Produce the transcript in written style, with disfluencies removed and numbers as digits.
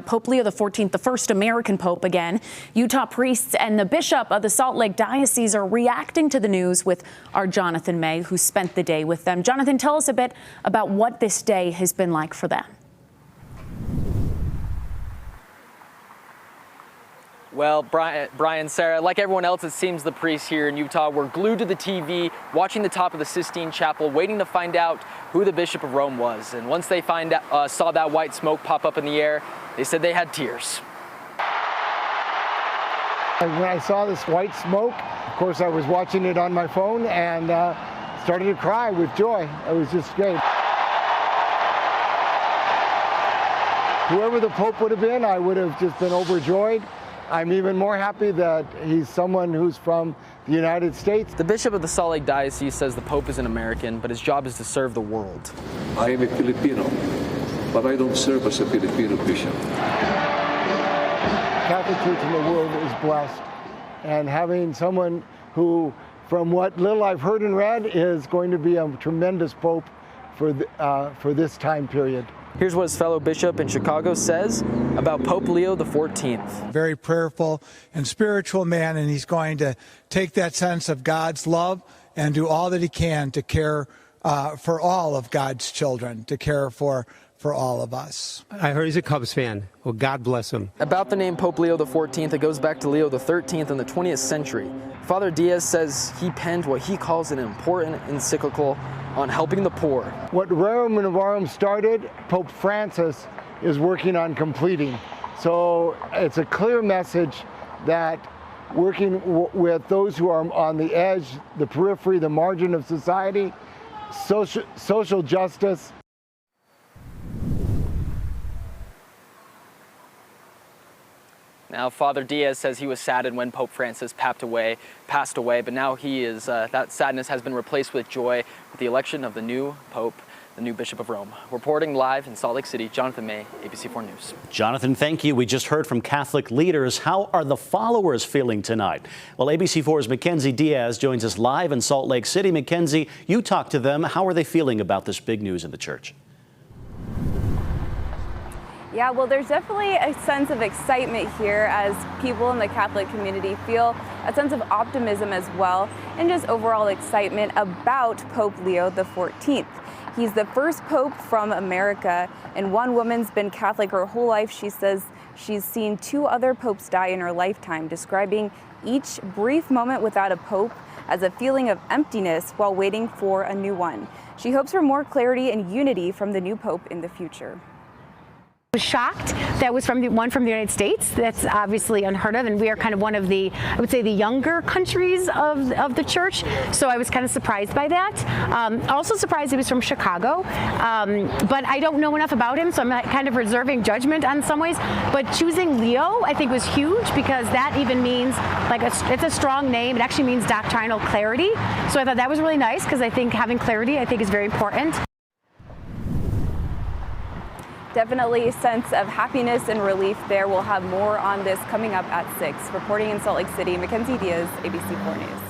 Pope Leo XIV, the first American pope again. Utah priests and the bishop of the Salt Lake Diocese are reacting to the news with our Jonathan May, who spent the day with them. Jonathan, tell us a bit about what this day has been like for them. Well, Brian, Sarah, like everyone else, it seems the priests here in Utah were glued to the TV, watching the top of the Sistine Chapel, waiting to find out who the Bishop of Rome was. And once they saw that white smoke pop up in the air, they said they had tears. When I saw this white smoke, of course, I was watching it on my phone and started to cry with joy. It was just great. Whoever the Pope would have been, I would have just been overjoyed. I'm even more happy that he's someone who's from the United States. The Bishop of the Salt Lake Diocese says the Pope is an American, but his job is to serve the world. I am a Filipino, but I don't serve as a Filipino bishop. Catholic Church in the world is blessed, and having someone who, from what little I've heard and read, is going to be a tremendous Pope for this time period. Here's what his fellow bishop in Chicago says about Pope Leo XIV. Very prayerful and spiritual man, and he's going to take that sense of God's love and do all that he can to care for all of God's children, to care for all of us. I heard he's a Cubs fan. Well, God bless him. About the name Pope Leo XIV, it goes back to Leo XIII in the 20th century. Father Diaz says he penned what he calls an important encyclical on helping the poor. What Rerum Novarum started, Pope Francis is working on completing. So it's a clear message that working with those who are on the edge, the periphery, the margin of society, social justice. Now, Father Diaz says he was saddened when Pope Francis passed away, but now he is, that sadness has been replaced with joy with the election of the new Pope, the new Bishop of Rome. Reporting live in Salt Lake City, Jonathan May, ABC4 News. Jonathan, thank you. We just heard from Catholic leaders. How are the followers feeling tonight? Well, ABC4's Mackenzie Diaz joins us live in Salt Lake City. Mackenzie, you talked to them. How are they feeling about this big news in the church? Yeah, well, there's definitely a sense of excitement here as people in the Catholic community feel a sense of optimism as well, and just overall excitement about Pope Leo XIV. He's the first pope from America, and one woman's been Catholic her whole life. She says she's seen 2 other popes die in her lifetime, describing each brief moment without a pope as a feeling of emptiness while waiting for a new one. She hopes for more clarity and unity from the new pope in the future. Was shocked that was from the United States. That's obviously unheard of, and we are kind of one of the, I would say, the younger countries of the church. So I was kind of surprised by that. Also surprised he was from Chicago, but I don't know enough about him, so I'm kind of reserving judgment on some ways. But choosing Leo, I think, was huge because that even means it's a strong name. It actually means doctrinal clarity. So I thought that was really nice because I think having clarity, I think, is very important. Definitely a sense of happiness and relief there. We'll have more on this coming up at 6. Reporting in Salt Lake City, Mackenzie Diaz, ABC4 News.